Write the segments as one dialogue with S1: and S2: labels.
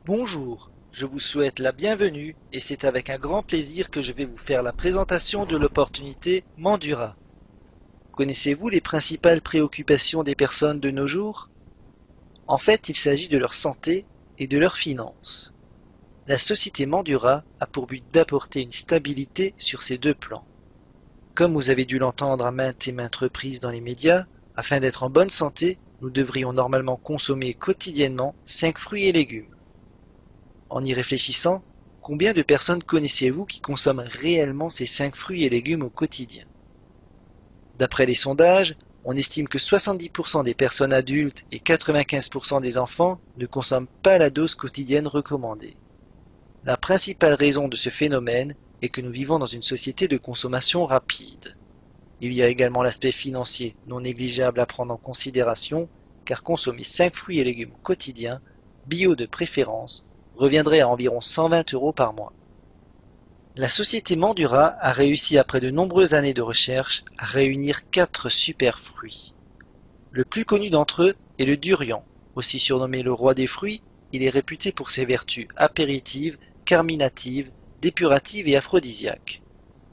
S1: Bonjour, je vous souhaite la bienvenue et c'est avec un grand plaisir que je vais vous faire la présentation de l'opportunité Mandura. Connaissez-vous les principales préoccupations des personnes de nos jours? En fait, il s'agit de leur santé et de leurs finances. La société Mandura a pour but d'apporter une stabilité sur ces deux plans. Comme vous avez dû l'entendre à maintes et maintes reprises dans les médias, afin d'être en bonne santé, nous devrions normalement consommer quotidiennement 5 fruits et légumes. En y réfléchissant, combien de personnes connaissiez-vous qui consomment réellement ces 5 fruits et légumes au quotidien? D'après les sondages, on estime que 70% des personnes adultes et 95% des enfants ne consomment pas la dose quotidienne recommandée. La principale raison de ce phénomène est que nous vivons dans une société de consommation rapide. Il y a également l'aspect financier non négligeable à prendre en considération, car consommer 5 fruits et légumes quotidiens, bio de préférence, reviendrait à environ 120 € par mois. La société Mandura a réussi après de nombreuses années de recherche à réunir 4 super fruits. Le plus connu d'entre eux est le durian. Aussi surnommé le roi des fruits, il est réputé pour ses vertus apéritives, carminatives, dépuratives et aphrodisiaques.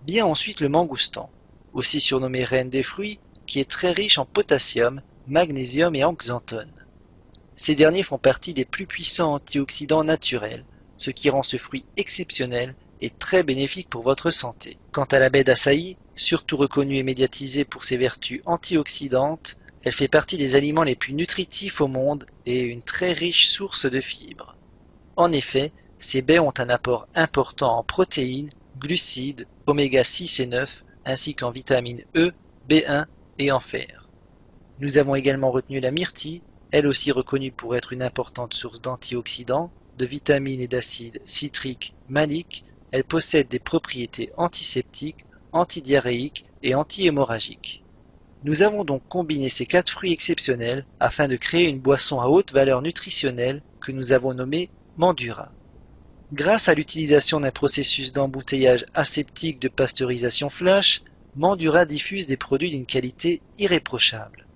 S1: Vient ensuite le mangoustan, aussi surnommé reine des fruits, qui est très riche en potassium, magnésium et en xanthone. Ces derniers font partie des plus puissants antioxydants naturels, ce qui rend ce fruit exceptionnel et très bénéfique pour votre santé. Quant à la baie d'açaï, surtout reconnue et médiatisée pour ses vertus antioxydantes, elle fait partie des aliments les plus nutritifs au monde et est une très riche source de fibres. En effet, ces baies ont un apport important en protéines, glucides, oméga 6 et 9, ainsi qu'en vitamines E, B1 et en fer. Nous avons également retenu la myrtille, elle aussi reconnue pour être une importante source d'antioxydants, de vitamines et d'acides citriques, maliques. Elle possède des propriétés antiseptiques, antidiarrhéiques et anti-hémorragiques. Nous avons donc combiné ces 4 fruits exceptionnels afin de créer une boisson à haute valeur nutritionnelle que nous avons nommée Mandura. Grâce à l'utilisation d'un processus d'embouteillage aseptique de pasteurisation flash, Mandura diffuse des produits d'une qualité irréprochable.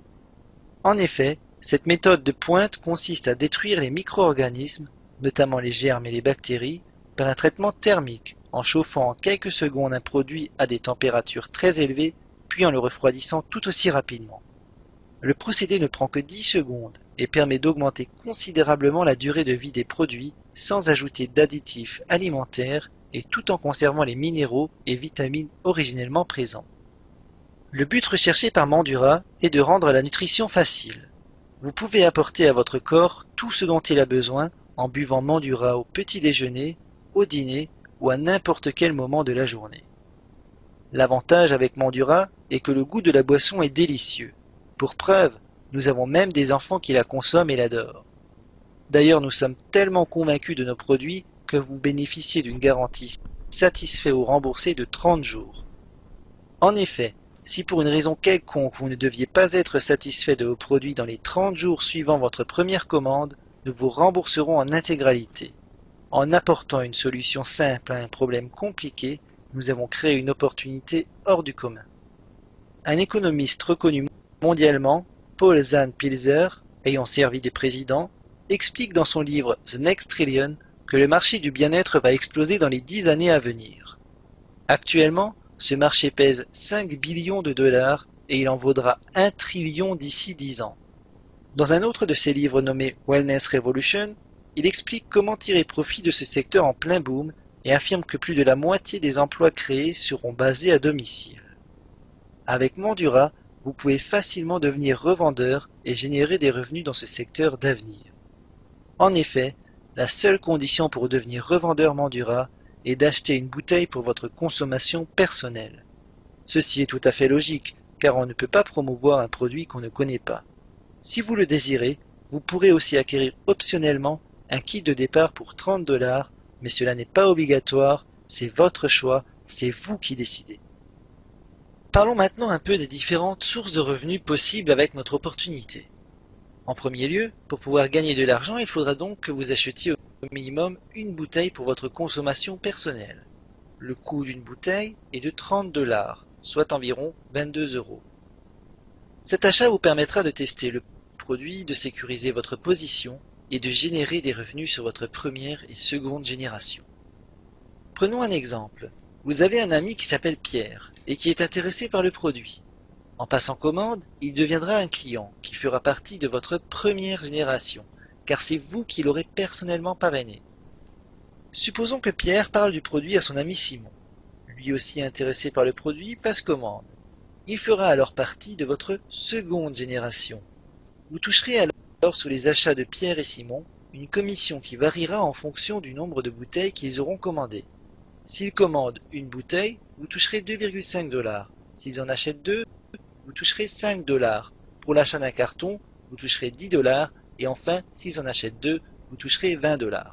S1: En effet, cette méthode de pointe consiste à détruire les micro-organismes, notamment les germes et les bactéries, par un traitement thermique, en chauffant en quelques secondes un produit à des températures très élevées, puis en le refroidissant tout aussi rapidement. Le procédé ne prend que 10 secondes et permet d'augmenter considérablement la durée de vie des produits sans ajouter d'additifs alimentaires et tout en conservant les minéraux et vitamines originellement présents. Le but recherché par Mandura est de rendre la nutrition facile. Vous pouvez apporter à votre corps tout ce dont il a besoin en buvant Mandura au petit déjeuner, au dîner ou à n'importe quel moment de la journée. L'avantage avec Mandura est que le goût de la boisson est délicieux. Pour preuve, nous avons même des enfants qui la consomment et l'adorent. D'ailleurs, nous sommes tellement convaincus de nos produits que vous bénéficiez d'une garantie satisfait ou remboursé de 30 jours. En effet, si pour une raison quelconque vous ne deviez pas être satisfait de vos produits dans les 30 jours suivant votre première commande, nous vous rembourserons en intégralité. En apportant une solution simple à un problème compliqué, nous avons créé une opportunité hors du commun. Un économiste reconnu mondialement, Paul Zahn Pilzer, ayant servi des présidents, explique dans son livre The Next Trillion que le marché du bien-être va exploser dans les 10 années à venir. Actuellement, ce marché pèse 5 billions de dollars et il en vaudra 1 trillion d'ici 10 ans. Dans un autre de ses livres nommé Wellness Revolution, il explique comment tirer profit de ce secteur en plein boom et affirme que plus de la moitié des emplois créés seront basés à domicile. Avec Mandura, vous pouvez facilement devenir revendeur et générer des revenus dans ce secteur d'avenir. En effet, la seule condition pour devenir revendeur Mandura est d'acheter une bouteille pour votre consommation personnelle. Ceci est tout à fait logique, car on ne peut pas promouvoir un produit qu'on ne connaît pas. Si vous le désirez, vous pourrez aussi acquérir optionnellement un kit de départ pour 30 $, mais cela n'est pas obligatoire, c'est votre choix, c'est vous qui décidez. Parlons maintenant un peu des différentes sources de revenus possibles avec notre opportunité. En premier lieu, pour pouvoir gagner de l'argent, il faudra donc que vous achetiez au minimum une bouteille pour votre consommation personnelle. Le coût d'une bouteille est de 30 $, soit environ 22 €. Cet achat vous permettra de tester le produit, de sécuriser votre position et de générer des revenus sur votre première et seconde génération. Prenons un exemple. Vous avez un ami qui s'appelle Pierre et qui est intéressé par le produit. En passant commande, il deviendra un client qui fera partie de votre première génération, car c'est vous qui l'aurez personnellement parrainé. Supposons que Pierre parle du produit à son ami Simon. Lui aussi intéressé par le produit passe commande. Il fera alors partie de votre seconde génération. Vous toucherez alors sur les achats de Pierre et Simon une commission qui variera en fonction du nombre de bouteilles qu'ils auront commandées. S'ils commandent une bouteille, vous toucherez 2,5 $. S'ils en achètent deux, vous toucherez 5 $. Pour l'achat d'un carton, vous toucherez 10 $. Et enfin, s'ils en achètent deux, vous toucherez 20 $.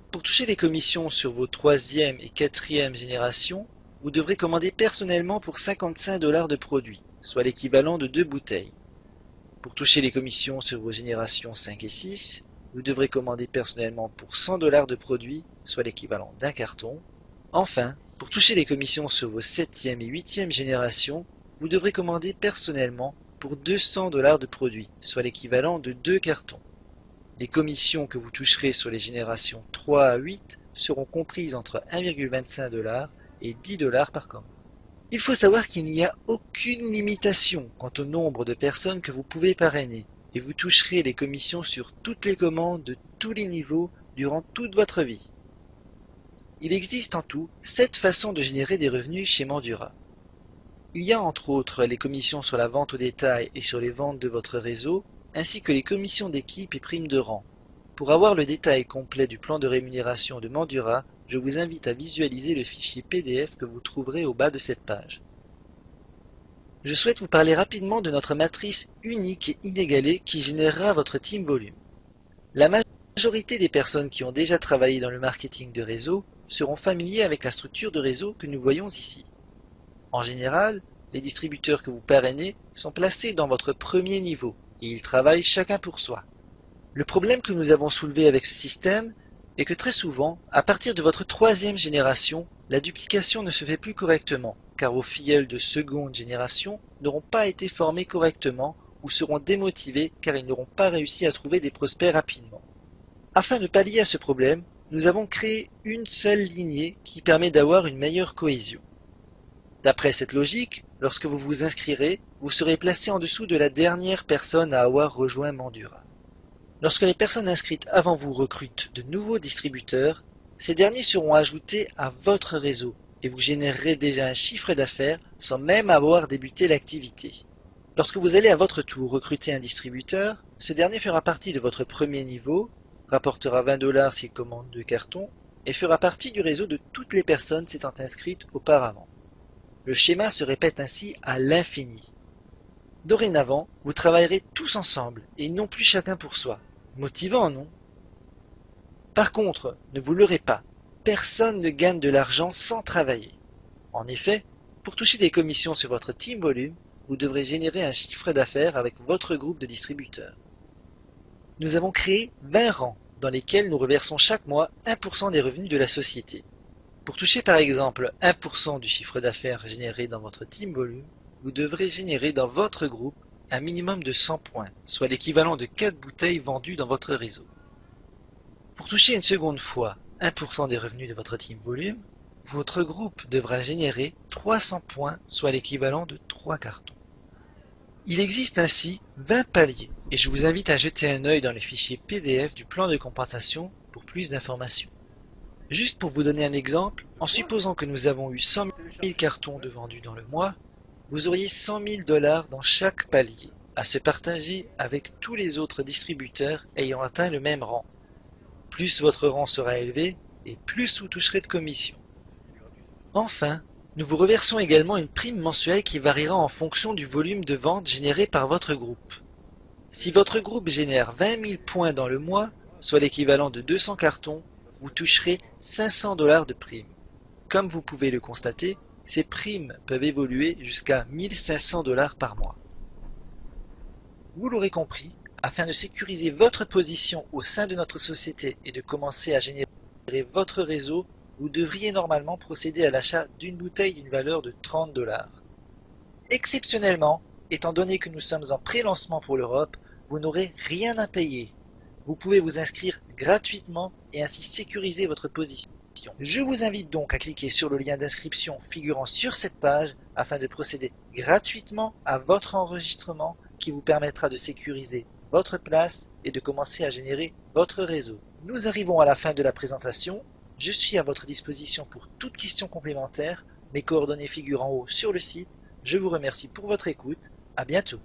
S1: Pour toucher les commissions sur vos troisième et quatrième générations, vous devrez commander personnellement pour 55 $ de produits, soit l'équivalent de 2 bouteilles. Pour toucher les commissions sur vos générations 5 et 6, vous devrez commander personnellement pour 100 $ de produits, soit l'équivalent d'un carton. Enfin, pour toucher les commissions sur vos 7e et 8e générations, vous devrez commander personnellement pour 200 $ de produits, soit l'équivalent de 2 cartons. Les commissions que vous toucherez sur les générations 3 à 8 seront comprises entre 1,25 $ et 10 $ par commande. Il faut savoir qu'il n'y a aucune limitation quant au nombre de personnes que vous pouvez parrainer, et vous toucherez les commissions sur toutes les commandes de tous les niveaux durant toute votre vie. Il existe en tout 7 façons de générer des revenus chez Mandura. Il y a entre autres les commissions sur la vente au détail et sur les ventes de votre réseau, ainsi que les commissions d'équipe et primes de rang. Pour avoir le détail complet du plan de rémunération de Mandura, je vous invite à visualiser le fichier PDF que vous trouverez au bas de cette page. Je souhaite vous parler rapidement de notre matrice unique et inégalée qui générera votre team volume. La majorité des personnes qui ont déjà travaillé dans le marketing de réseau seront familiers avec la structure de réseau que nous voyons ici. En général, les distributeurs que vous parrainez sont placés dans votre premier niveau et ils travaillent chacun pour soi. Le problème que nous avons soulevé avec ce système est que très souvent, à partir de votre troisième génération, la duplication ne se fait plus correctement, car vos filleuls de seconde génération n'auront pas été formés correctement ou seront démotivés car ils n'auront pas réussi à trouver des prospects rapidement. Afin de pallier à ce problème, nous avons créé une seule lignée qui permet d'avoir une meilleure cohésion. D'après cette logique, lorsque vous vous inscrirez, vous serez placé en dessous de la dernière personne à avoir rejoint Mandura. Lorsque les personnes inscrites avant vous recrutent de nouveaux distributeurs, ces derniers seront ajoutés à votre réseau et vous générerez déjà un chiffre d'affaires sans même avoir débuté l'activité. Lorsque vous allez à votre tour recruter un distributeur, ce dernier fera partie de votre premier niveau, rapportera 20 $ s'il commande 2 cartons et fera partie du réseau de toutes les personnes s'étant inscrites auparavant. Le schéma se répète ainsi à l'infini. Dorénavant, vous travaillerez tous ensemble et non plus chacun pour soi. Motivant, non? Par contre, ne vous leurrez pas, personne ne gagne de l'argent sans travailler. En effet, pour toucher des commissions sur votre team volume, vous devrez générer un chiffre d'affaires avec votre groupe de distributeurs. Nous avons créé 20 rangs dans lesquels nous reversons chaque mois 1% des revenus de la société. Pour toucher par exemple 1% du chiffre d'affaires généré dans votre team volume, vous devrez générer dans votre groupe un minimum de 100 points, soit l'équivalent de 4 bouteilles vendues dans votre réseau. Pour toucher une seconde fois 1% des revenus de votre team volume, votre groupe devra générer 300 points, soit l'équivalent de 3 cartons. Il existe ainsi 20 paliers, et je vous invite à jeter un œil dans le fichier PDF du plan de compensation pour plus d'informations. Juste pour vous donner un exemple, en supposant que nous avons eu 100 000 cartons de vendus dans le mois, vous auriez 100 000 $ dans chaque palier, à se partager avec tous les autres distributeurs ayant atteint le même rang. Plus votre rang sera élevé, et plus vous toucherez de commissions. Enfin, nous vous reversons également une prime mensuelle qui variera en fonction du volume de vente généré par votre groupe. Si votre groupe génère 20 000 points dans le mois, soit l'équivalent de 200 cartons, vous toucherez 500 $ de prime. Comme vous pouvez le constater, ces primes peuvent évoluer jusqu'à 1 500 $ par mois. Vous l'aurez compris, afin de sécuriser votre position au sein de notre société et de commencer à générer votre réseau, vous devriez normalement procéder à l'achat d'une bouteille d'une valeur de 30 $. Exceptionnellement, étant donné que nous sommes en pré-lancement pour l'Europe, vous n'aurez rien à payer. Vous pouvez vous inscrire gratuitement et ainsi sécuriser votre position. Je vous invite donc à cliquer sur le lien d'inscription figurant sur cette page afin de procéder gratuitement à votre enregistrement qui vous permettra de sécuriser votre place et de commencer à générer votre réseau. Nous arrivons à la fin de la présentation. Je suis à votre disposition pour toute question complémentaire. Mes coordonnées figurent en haut sur le site. Je vous remercie pour votre écoute. À bientôt.